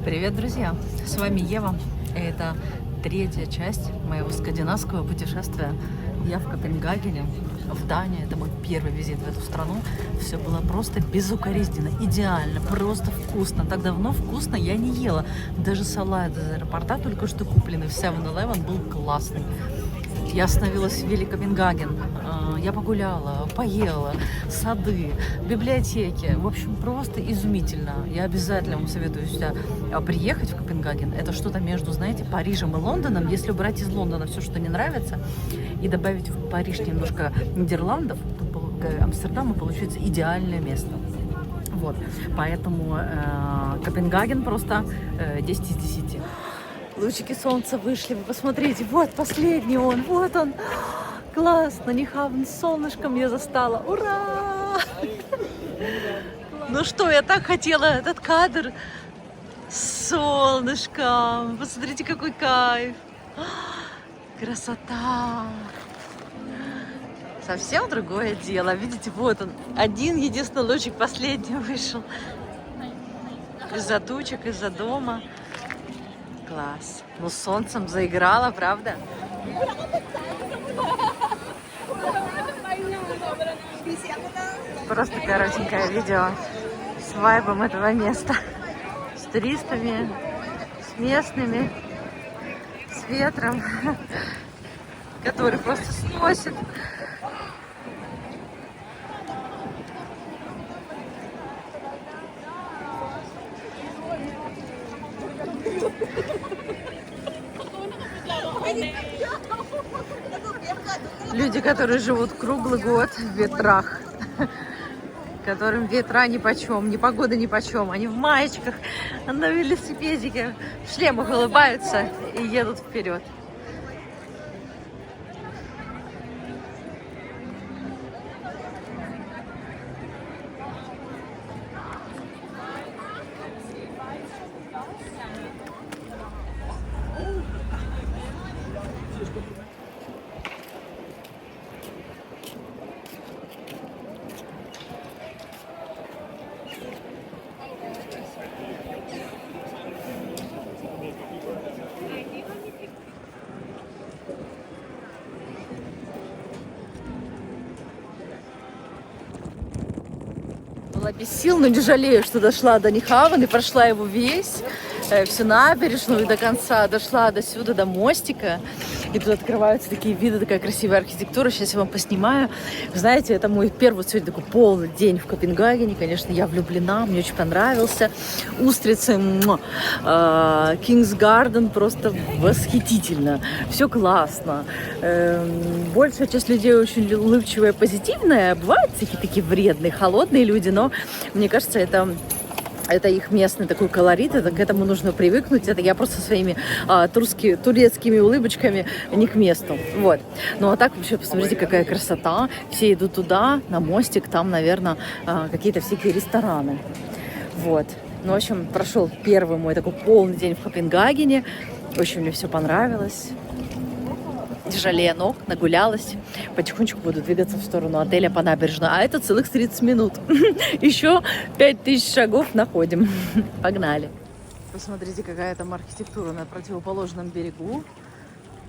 Привет, друзья! С вами Ева. Это третья часть моего скандинавского путешествия. Я в Копенгагене, в Дании. Это мой первый визит в эту страну. Все было просто безукоризненно, идеально, просто вкусно. Так давно вкусно я не ела. Даже салат из аэропорта, только что купленный в 7-Eleven, был классный. Я остановилась в Вилли Копенгаген. Я погуляла, поела, сады, библиотеки. В общем, просто изумительно. Я обязательно вам советую сюда приехать, в Копенгаген. Это что-то между, знаете, Парижем и Лондоном. Если убрать из Лондона все, что не нравится, и добавить в Париж немножко Нидерландов, то Амстердаму получится идеальное место. Вот. Поэтому Копенгаген просто 10 из 10. Лучики солнца вышли, вы посмотрите, вот последний он, вот он. Классно, Нихавн с солнышком я застала, ура! Ну что, я так хотела этот кадр с солнышком, посмотрите, какой кайф. Красота! Совсем другое дело, видите, вот он, один единственный лучик последний вышел. Из-за тучек, из-за дома. Класс. Ну, солнцем заиграла, правда? Просто коротенькое видео с вайбом этого места. С туристами, с местными, с ветром, который просто сносит. Люди, которые живут круглый год в ветрах, которым ветра нипочем, ни погода нипочем, они в маечках, на велосипедике, в шлемах улыбаются и едут вперед. Была без сил, но не жалею, что дошла до Нихавен и прошла его весь, всю набережную и до конца. Дошла до сюда, до мостика. И тут открываются такие виды, такая красивая архитектура. Сейчас я вам поснимаю. Вы знаете, это мой первый сегодня такой полный день в Копенгагене. Конечно, я влюблена, мне очень понравился. Устрицы, King's Garden, просто восхитительно. Все классно. Большая часть людей очень улыбчивая, позитивная. Бывают всякие такие вредные, холодные люди, но мне кажется, это их местный такой колорит, это к этому нужно привыкнуть. Это я просто своими турецкими улыбочками не к месту. Вот. Ну а так вообще посмотрите, какая красота. Все идут туда, на мостик, там, наверное, какие-то всякие рестораны. Вот. Ну, в общем, прошел первый мой такой полный день в Копенгагене. Очень мне все понравилось. Тяжелее ног, нагулялась. Потихонечку буду двигаться в сторону отеля по набережной. А это целых 30 минут. Еще 5000 шагов находим. Погнали. Посмотрите, какая там архитектура на противоположном берегу.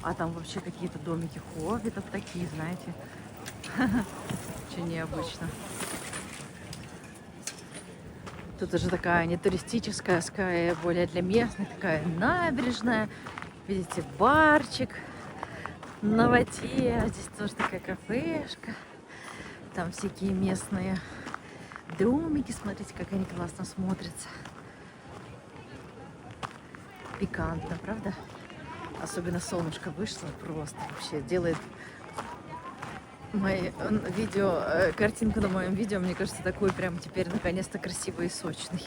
А там вообще какие-то домики хоббитов такие, знаете. Очень необычно. Тут уже такая не туристическая, скорее более для местных. Такая набережная. Видите, барчик на воде. Здесь тоже такая кафешка. Там всякие местные домики. Смотрите, как они классно смотрятся. Пикантно, правда? Особенно солнышко вышло. Просто вообще делает мои видео, картинку на моем видео, мне кажется, такой прям теперь наконец-то красивый и сочный.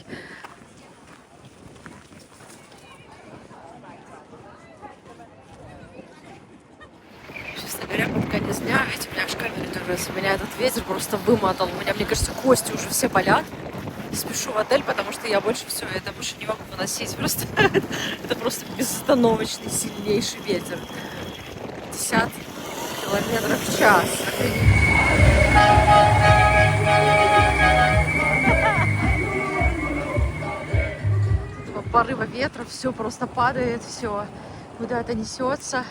Говоря, под конец дня, видите, у меня аж камера дергается, меня этот ветер просто вымотал, у меня, мне кажется, кости уже все болят. Спешу в отель, потому что я больше это больше не могу выносить, просто это просто безостановочный, сильнейший ветер. 50 километров в час. порыва ветра, все просто падает, все куда-то несется.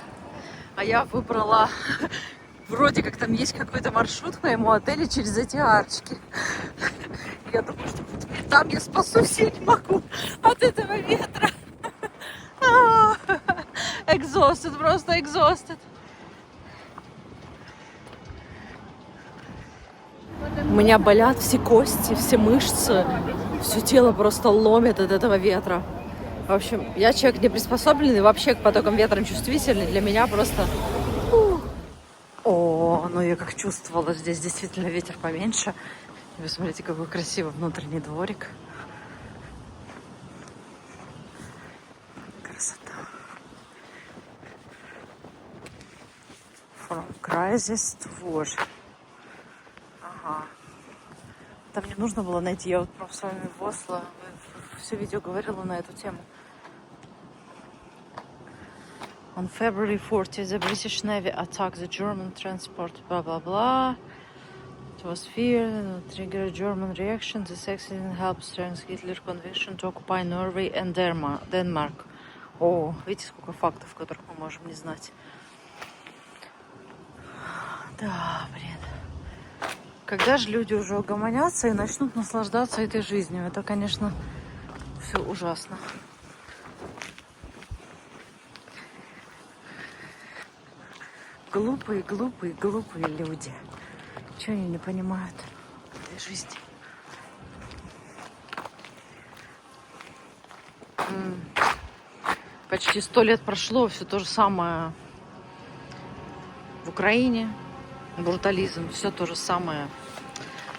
А я выбрала, вроде как там есть какой-то маршрут к моему отелю через эти арочки. Я думаю, что там я спасусь, я не могу от этого ветра. Exhausted, просто exhausted. У меня болят все кости, все мышцы, все тело просто ломит от этого ветра. В общем, я человек не приспособленный, вообще к потокам ветра чувствительный. Для меня просто... О, ну я как чувствовала, здесь действительно ветер поменьше. Вы смотрите, какой красивый внутренний дворик. Красота. From crisis to war. Ага. Там не нужно было найти. Я вот прям с вами в Осло все видео говорила на эту тему. On February 40th, the British Navy attacked the German transport, blah, blah, blah. It was fear, triggered German reaction. This accident helped strengthen Hitler's conviction to occupy Norway and Denmark. О, видите, сколько фактов, которых мы можем не знать. Да, блин. Когда же люди уже угомонятся и начнут наслаждаться этой жизнью? Это, конечно, все ужасно. Глупые, глупые, глупые люди. Чего они не понимают в этой жизни? Почти 100 лет прошло, все то же самое в Украине. Брутализм, все то же самое.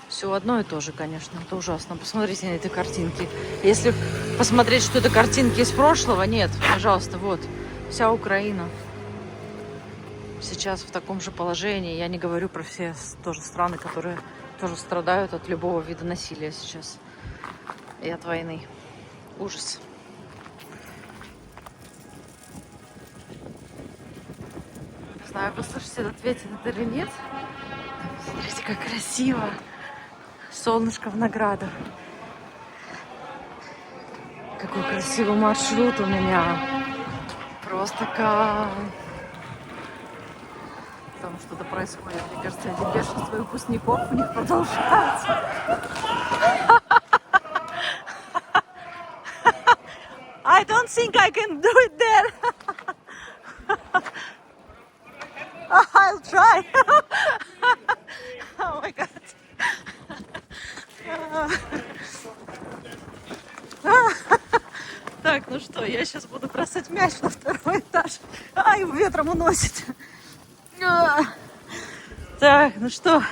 Все одно и то же, конечно. Это ужасно. Посмотрите на эти картинки. Если посмотреть, что это картинки из прошлого, нет, пожалуйста, вот. Вся Украина сейчас в таком же положении. Я не говорю про все тоже страны, которые тоже страдают от любого вида насилия сейчас. И от войны. Ужас. Не знаю, вы слышите этот ветер или нет. Смотрите, как красиво. Солнышко в награду. Какой красивый маршрут у меня. Просто как... Там что-то происходит. Мне кажется, эти бешенства выпускников у них продолжаются. I don't think I can do it there. I'll try. Oh my God. Так, ну что, я сейчас буду бросать мяч на второй этаж. А, его ветром уносит. Так, ну что?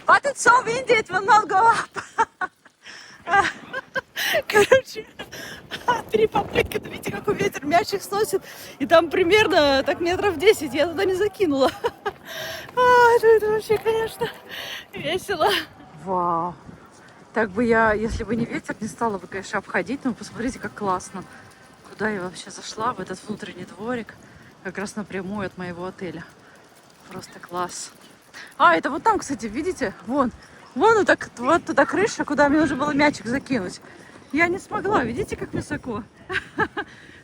But it's so windy, it will not go up. Короче, 3 попытки, видите, какой ветер, мячик сносит. И там примерно так метров 10 я туда не закинула. Это вообще, конечно, весело. Вау. Так бы я, если бы не ветер, не стала бы, конечно, обходить. Но посмотрите, как классно. Куда я вообще зашла, в этот внутренний дворик. Как раз напрямую от моего отеля. Просто класс. А, это вот там, кстати, видите? Вон вот туда крыша, куда мне нужно было мячик закинуть. Я не смогла, видите, как высоко?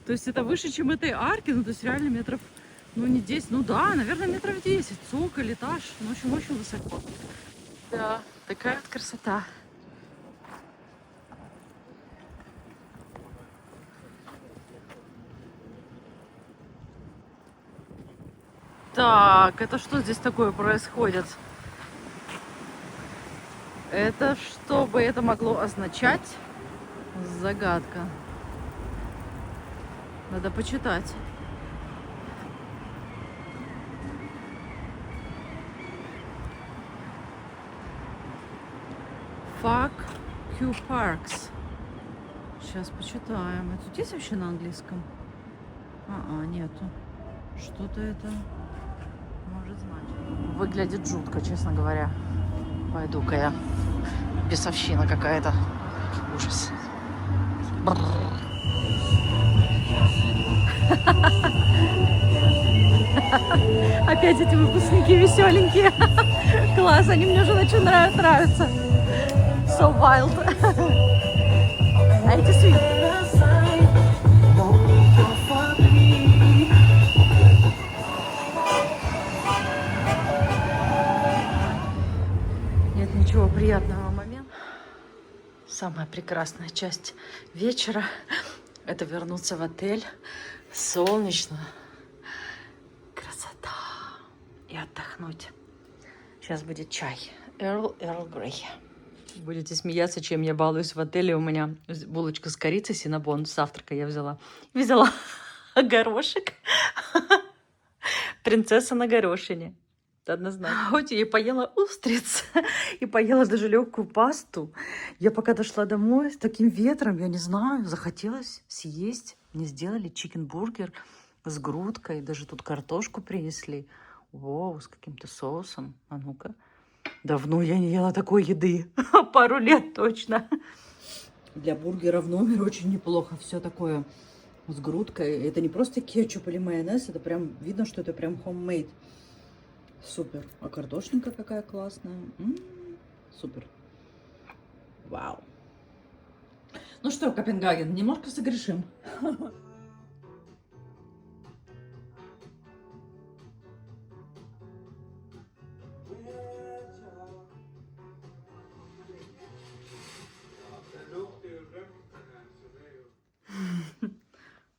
То есть это выше, чем этой арки. Ну, то есть реально метров, ну, не 10, ну да, наверное, метров 10. Цоколь, этаж. Ну, в общем, очень высоко. Да, такая вот красота. Так, это что здесь такое происходит? Это что бы это могло означать? Загадка. Надо почитать. Fuck Q Parks. Сейчас почитаем. Это тут есть вообще на английском? Нету. Что-то это может значить. Выглядит жутко, честно говоря. Пойду-ка я. Бесовщина какая-то. Ужас. Опять эти выпускники веселенькие. Класс, они мне уже начинают нравиться. So wild. А эти sweet. Нет ничего приятного момента. Самая прекрасная часть вечера — это вернуться в отель. Солнечно. Красота. И отдохнуть. Сейчас будет чай. Эрл Грей. Будете смеяться, чем я балуюсь в отеле. У меня булочка с корицей, синнабон. С завтрака я взяла. Взяла горошек. Принцесса на горошине. Однозначно. Хоть я и поела устриц, и поела даже легкую пасту. Я пока дошла домой с таким ветром, я не знаю, захотелось съесть. Мне сделали чикен-бургер с грудкой, даже тут картошку принесли. Воу, с каким-то соусом. А ну-ка. Давно я не ела такой еды. Пару лет точно. Для бургера в номер очень неплохо. Все такое с грудкой. Это не просто кетчуп или майонез, это прям видно, что это прям homemade. Супер. А картошинка какая классная. Супер. Вау. Ну что, Копенгаген, немножко согрешим.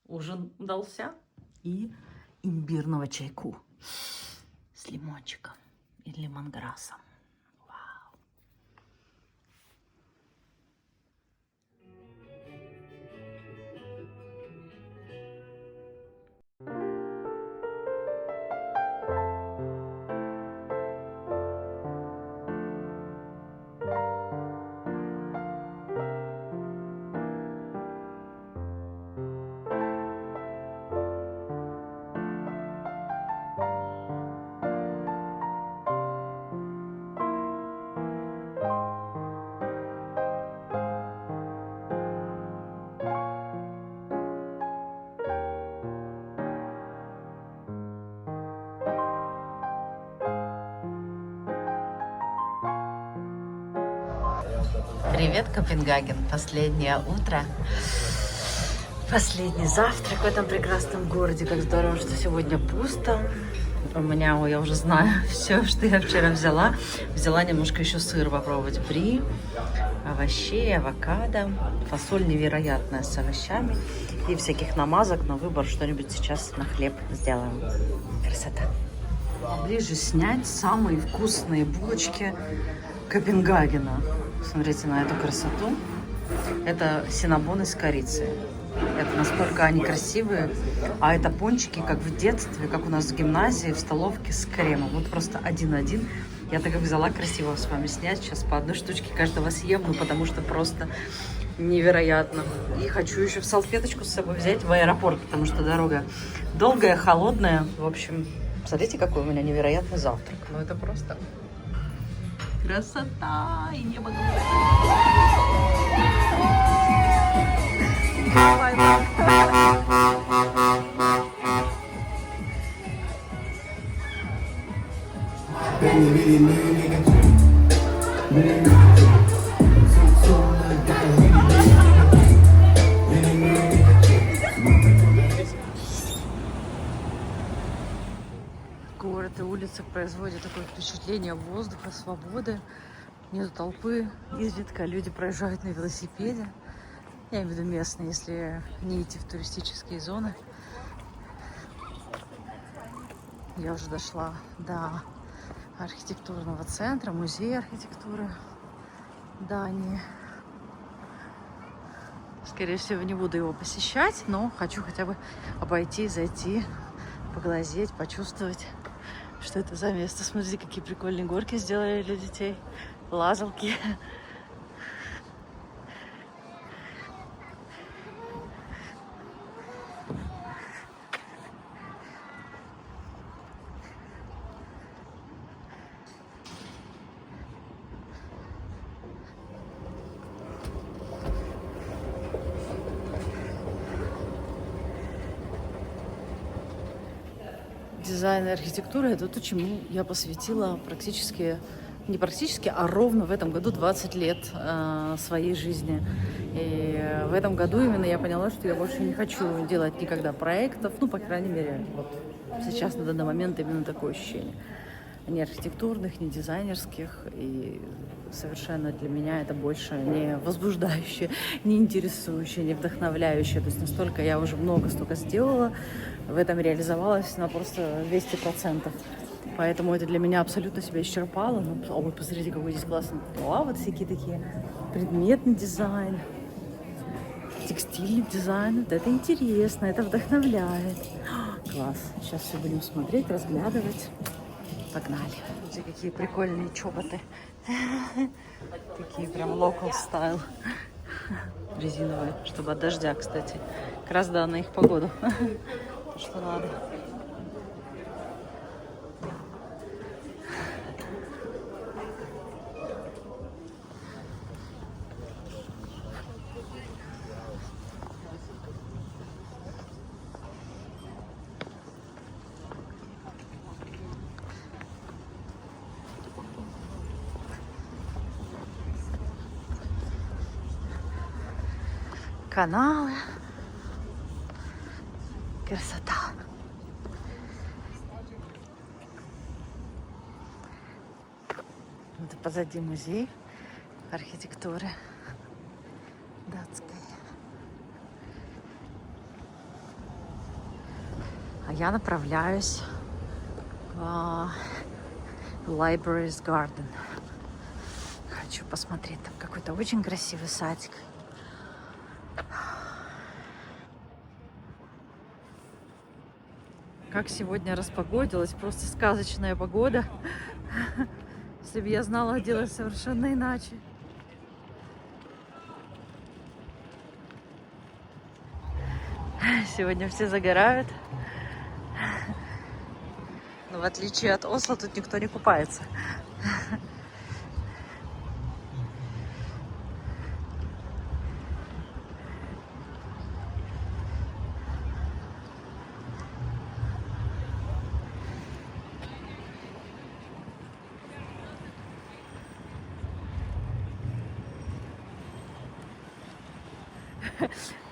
Ужин удался. И имбирного чайку с лимончиком и лимонграссом. Вау. Привет, Копенгаген. Последнее утро. Последний завтрак в этом прекрасном городе. Как здорово, что сегодня пусто. У меня, я уже знаю все, что я вчера взяла. Взяла немножко еще сыр попробовать. Бри, овощей, авокадо. Фасоль невероятная с овощами. И всяких намазок на выбор. Что-нибудь сейчас на хлеб сделаем. Красота. Ближе снять самые вкусные булочки Копенгагена. Смотрите на эту красоту. Это синнабон из корицы. Это настолько они красивые. А это пончики, как в детстве, как у нас в гимназии, в столовке с кремом. Вот просто один-один. Я так как взяла красиво с вами снять. Сейчас по одной штучке каждого съем, ну потому что просто невероятно. И хочу еще в салфеточку с собой взять в аэропорт, потому что дорога долгая, холодная. В общем, смотрите, какой у меня невероятный завтрак. Ну это просто... красота и небо голубое. Город и улицы производят такое впечатление воздуха, свободы. Нету толпы, изредка люди проезжают на велосипеде. Я имею в виду местные, если не идти в туристические зоны. Я уже дошла до архитектурного центра, музея архитектуры Дании. Скорее всего, не буду его посещать, но хочу хотя бы обойти, зайти, поглазеть, почувствовать, что это за место. Смотрите, какие прикольные горки сделали для детей. Лазалки. Дизайн и архитектура — это то, чему я посвятила практически не практически, а ровно в этом году 20 лет своей жизни. И в этом году именно я поняла, что я больше не хочу делать никогда проектов, ну, по крайней мере, вот сейчас на данный момент именно такое ощущение. Ни архитектурных, ни дизайнерских, и совершенно для меня это больше не возбуждающее, не интересующее, не вдохновляющее. То есть настолько я уже столько сделала, в этом реализовалась на просто 200%. Поэтому это для меня абсолютно себя исчерпало. Ну, ой, посмотрите, какой здесь классный. Вот всякие такие предметный дизайн, текстильный дизайн. Вот это интересно, это вдохновляет. Класс. Сейчас все будем смотреть, разглядывать. Погнали. Смотрите, какие прикольные чоботы. Такие прям local style. Резиновые, чтобы от дождя, кстати. Как раз, да, на их погоду. То, что надо. Каналы. Красота. Это позади музей архитектуры датской. А я направляюсь в Libraries Garden. Хочу посмотреть, там какой-то очень красивый садик. Как сегодня распогодилась, просто сказочная погода. Если бы я знала, делать совершенно иначе. Сегодня все загорают. Но в отличие от Осло, тут никто не купается.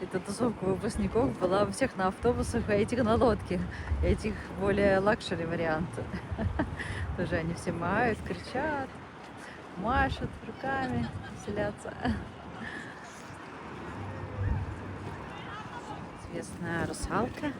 Эта тусовка выпускников была у всех на автобусах, а этих на лодке. Этих более лакшери варианты. Тоже они все мают, кричат, машут руками, веселятся. Известная русалка.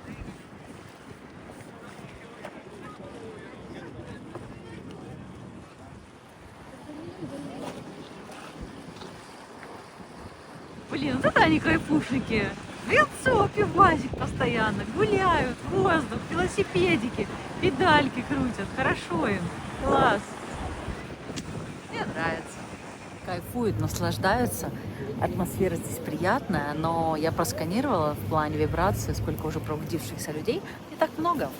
Блин, вот это они кайфушники. Вилцо, пивасик постоянно, гуляют, воздух, велосипедики, педальки крутят. Хорошо им. Класс. Мне нравится. Кайфуют, наслаждаются. Атмосфера здесь приятная, но я просканировала в плане вибрации, сколько уже пробудившихся людей. Не так много.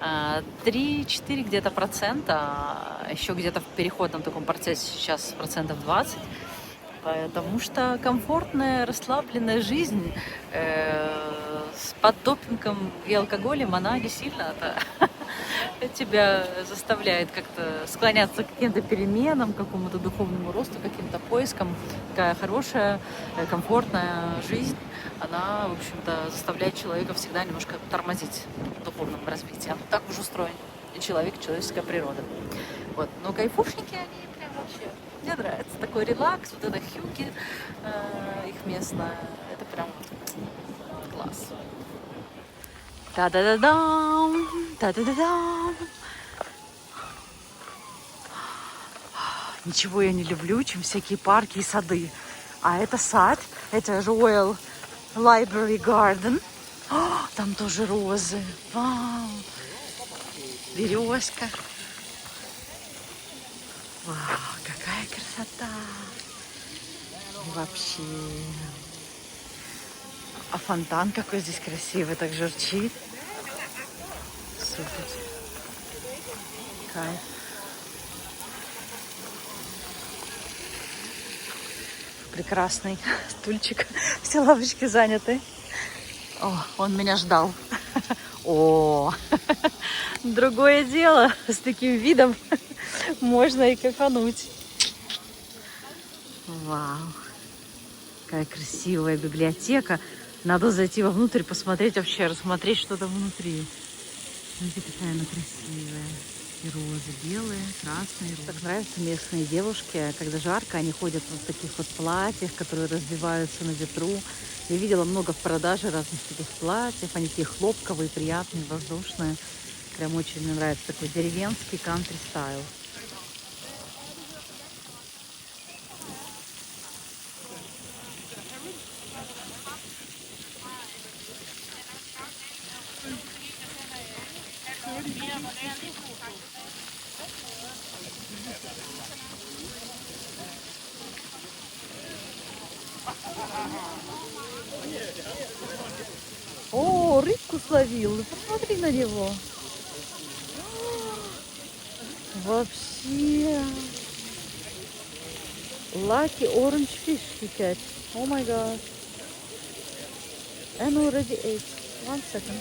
3-4 где-то процента, еще где-то в переходном таком процессе сейчас 20%. Потому что комфортная, расслабленная жизнь под допингом и алкоголем, она не сильно тебя заставляет как-то склоняться к каким-то переменам, к какому-то духовному росту, каким-то поискам. Такая хорошая, комфортная жизнь, она, в общем-то, заставляет человека всегда немножко тормозить в духовном развитии. А так уж устроен и человек, человеческая природа. Вот. Но кайфушники, они прям вообще... Мне нравится такой релакс, вот это хюги, их местное, это прям класс. Та-да-да-дам, та-да-да-дам. Ничего я не люблю, чем всякие парки и сады. А это сад, это Royal Library Garden. О, там тоже розы. Вау. Березка. Вау, какая красота! Вообще. А фонтан какой здесь красивый, так журчит. Супер. Кайф. Прекрасный стульчик. Все лавочки заняты. О, он меня ждал. О, другое дело с таким видом. можно и кайфануть. Вау, какая красивая библиотека. Надо зайти вовнутрь, посмотреть вообще, рассмотреть, что там внутри. Смотрите, какая она красивая. И розы белые, красные. Так нравятся местные девушки, когда жарко, они ходят в таких вот платьях, которые развиваются на ветру. Я видела много в продаже разных таких платьев. Они такие хлопковые, приятные, воздушные. Прям очень мне нравится такой деревенский кантри стайл. О, рыбку словил. Посмотри на него. Вообще. Lucky orange fish he catch. Oh my god. And already ate. 1 second.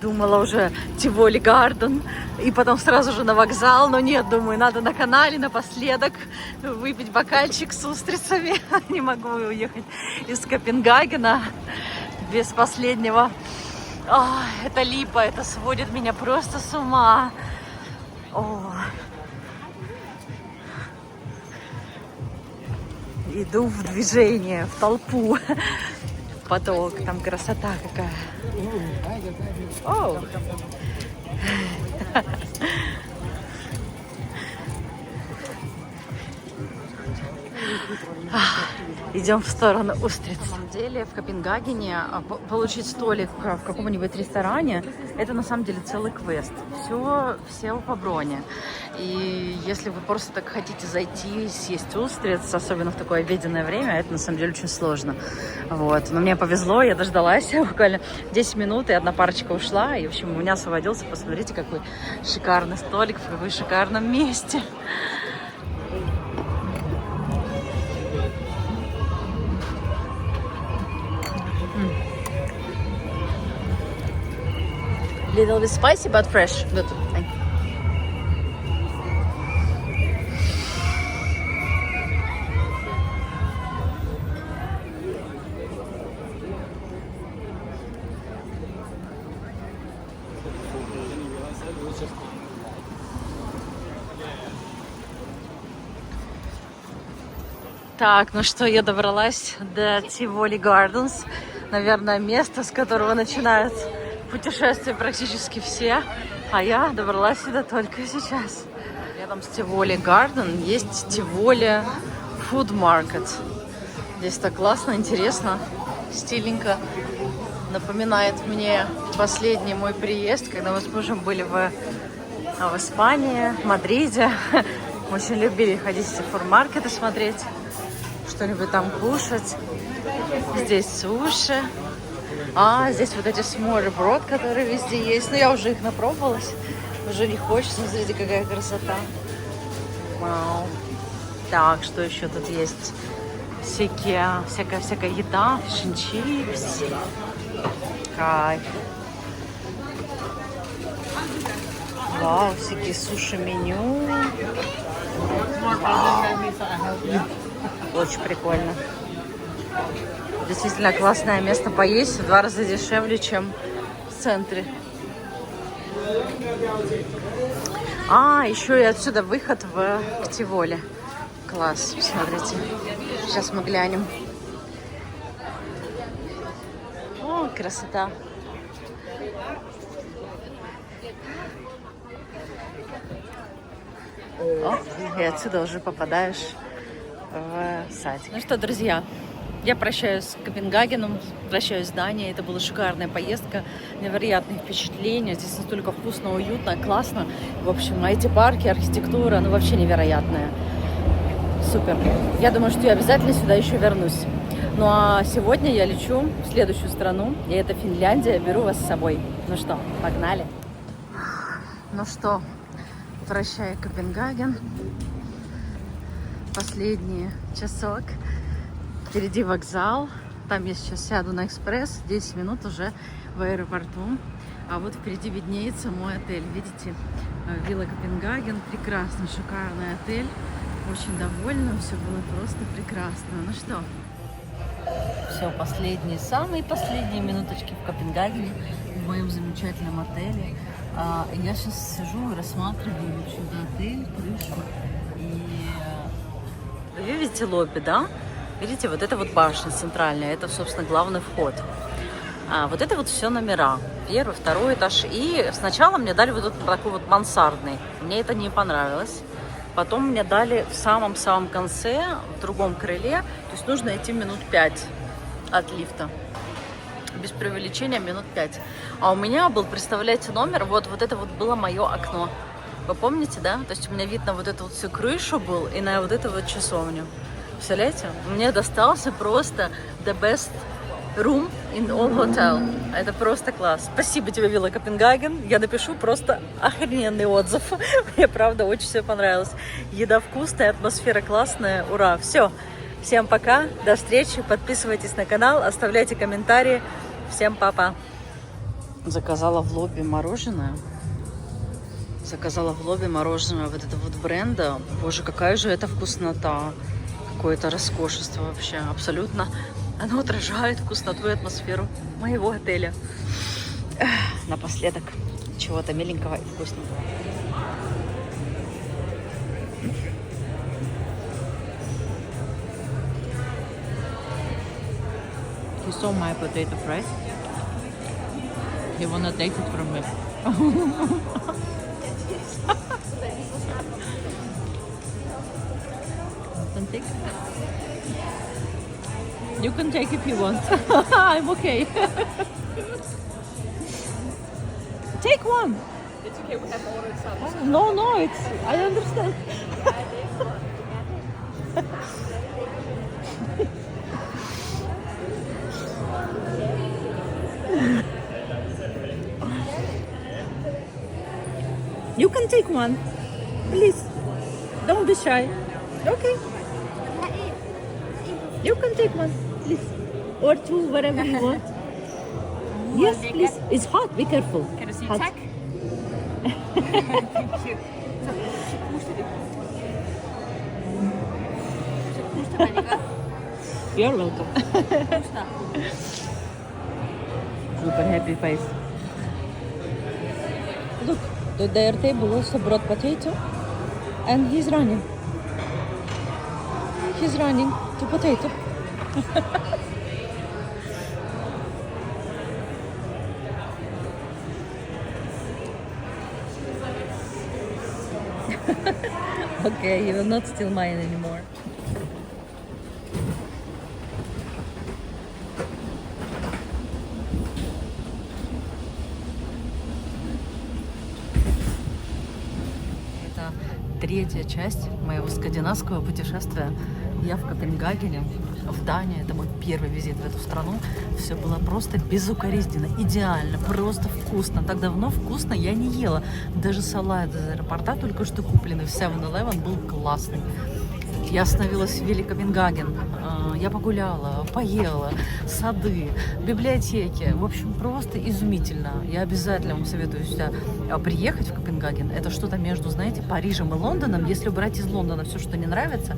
Думала уже Тиволи Гарден и потом сразу же на вокзал, но нет, думаю, надо на канале напоследок выпить бокальчик с устрицами. Не могу уехать из Копенгагена без последнего. Ой, это липа, это сводит меня просто с ума. О. Иду в движение, в толпу. Поток, там красота какая. Оу. Идем в сторону устриц. На самом деле в Копенгагене получить столик в каком-нибудь ресторане — это на самом деле целый квест. Все по броне. И если вы просто так хотите зайти, съесть устриц, особенно в такое обеденное время, это на самом деле очень сложно. Вот. Но мне повезло, я дождалась буквально 10 минут, и одна парочка ушла. И, в общем, у меня освободился. Посмотрите, какой шикарный столик, в каком шикарном месте. Little bit spicy, but fresh. Good. Thank you. Так, ну что, я добралась до Тиволи Гарденс. Наверное, место, с которого начинают путешествия практически все. А я добралась сюда только сейчас. Рядом с Тиволи Гарден есть Тиволи Food Market. Здесь так классно, интересно, стиленько. Напоминает мне последний мой приезд, когда мы с мужем были в Испании, в Мадриде. Очень любили ходить в фудмаркеты смотреть, что-нибудь там кушать. Здесь суши. Здесь вот эти смореброд, которые везде есть. Но я уже их напробовалась. Уже не хочется. Смотрите, какая красота. Вау. Так, что еще тут есть? Всякая еда, фиш-н-чипс. Кайф. Вау, всякие суши-меню. Вау. Очень прикольно. Действительно классное место поесть. В 2 раза дешевле, чем в центре. Еще и отсюда выход в Тиволи. Класс, посмотрите. Сейчас мы глянем. О, красота. И отсюда уже попадаешь в садик. Ну что, друзья, Я прощаюсь с Копенгагеном, прощаюсь с Данией. Это была шикарная поездка, невероятные впечатления. Здесь настолько вкусно, уютно, классно. В общем, эти парки, архитектура, ну вообще невероятная. Супер. Я думаю, что я обязательно сюда еще вернусь. Ну а сегодня я лечу в следующую страну, и это Финляндия. Беру вас с собой. Ну что, погнали? Ну что, прощай, Копенгаген. Последний часок. Впереди вокзал. Там я сейчас сяду на экспресс. 10 минут уже в аэропорту. А вот впереди виднеется мой отель. Видите? Вилла Копенгаген. Прекрасный, шикарный отель. Очень довольна. Все было просто прекрасно. Ну что? Все, последние, самые последние минуточки в Копенгагене. В моем замечательном отеле. Я сейчас сижу и рассматриваю отель, крышу. И вы видите лобби, да? Видите, вот это вот башня центральная, это, собственно, главный вход. Вот это вот все номера. Первый, второй этаж. И сначала мне дали вот этот такой вот мансардный. Мне это не понравилось. Потом мне дали в самом-самом конце, в другом крыле. То есть нужно идти минут 5 от лифта. Без преувеличения минут 5. А у меня был, представляете, номер. Вот это вот было мое окно. Вы помните, да? То есть у меня вид на вот эту вот всю крышу был и на вот эту вот часовню. Представляете? Мне достался просто the best room in all hotel. Это просто класс. Спасибо тебе, Вилла Копенгаген. Я напишу просто охрененный отзыв. Мне, правда, очень все понравилось. Еда вкусная, атмосфера классная. Ура! Все. Всем пока. До встречи. Подписывайтесь на канал, оставляйте комментарии. Всем папа. Заказала в лобби мороженое. Заказала в лобби мороженое вот это вот бренда. Боже, какая же это вкуснота. Какое-то роскошество вообще, абсолютно. Оно отражает вкусноту и атмосферу моего отеля. Напоследок чего-то миленького и вкусненького. He saw my potato fries. He wanna take it from me. Take. You can take if you want. I'm okay. Take one. It's okay, we have ordered some. No, it's. I understand. You can take one, please. Don't be shy. Okay. You can take one, please. Or two, whatever you want. Yes, please. It's hot. Be careful. Kan du sige Hot. tak? Thank you. Så puster man ikke op. You're welcome. Puster. Super happy face. Look, their table also brought potato, and he's running. He's running to potato. Okay, you will not steal mine anymore. Это третья часть моего скандинавского путешествия. Я в Копенгагене, в Дании. Это мой первый визит в эту страну. Все было просто безукоризненно, идеально, просто вкусно. Так давно вкусно я не ела. Даже салат из аэропорта только что купленный в 7-Eleven был классный. Я остановилась в Вилле Копенгаген. Я погуляла, поела, сады, библиотеки. В общем, просто изумительно. Я обязательно вам советую сюда приехать в Копенгаген. Это что-то между, знаете, Парижем и Лондоном. Если убрать из Лондона все, что не нравится,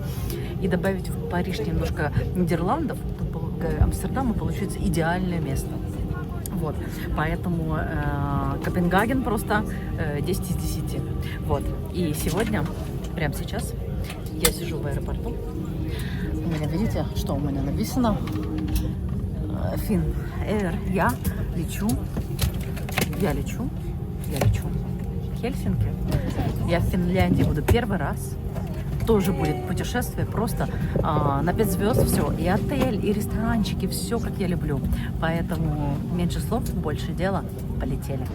и добавить в Париж немножко Нидерландов, то Амстердам получится идеальное место. Вот. Поэтому Копенгаген просто 10 из 10. Вот. И сегодня, прямо сейчас, я сижу в аэропорту. У меня, видите, что у меня написано? Finn Air. Я лечу в Хельсинки. Я в Финляндии буду первый раз. тоже будет путешествие просто на 5 звезд все. И отель, и ресторанчики, все как я люблю. Поэтому меньше слов, больше дела. Полетели.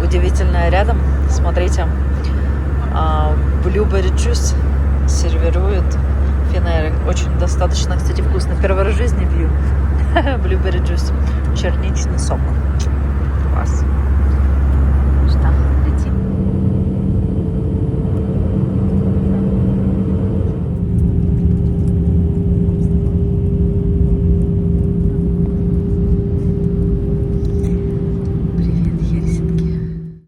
Удивительное рядом, смотрите, Blueberry Juice сервируют Finnair. Очень достаточно, кстати, вкусно. Первый раз в жизни пью Blueberry Juice, черничный сок.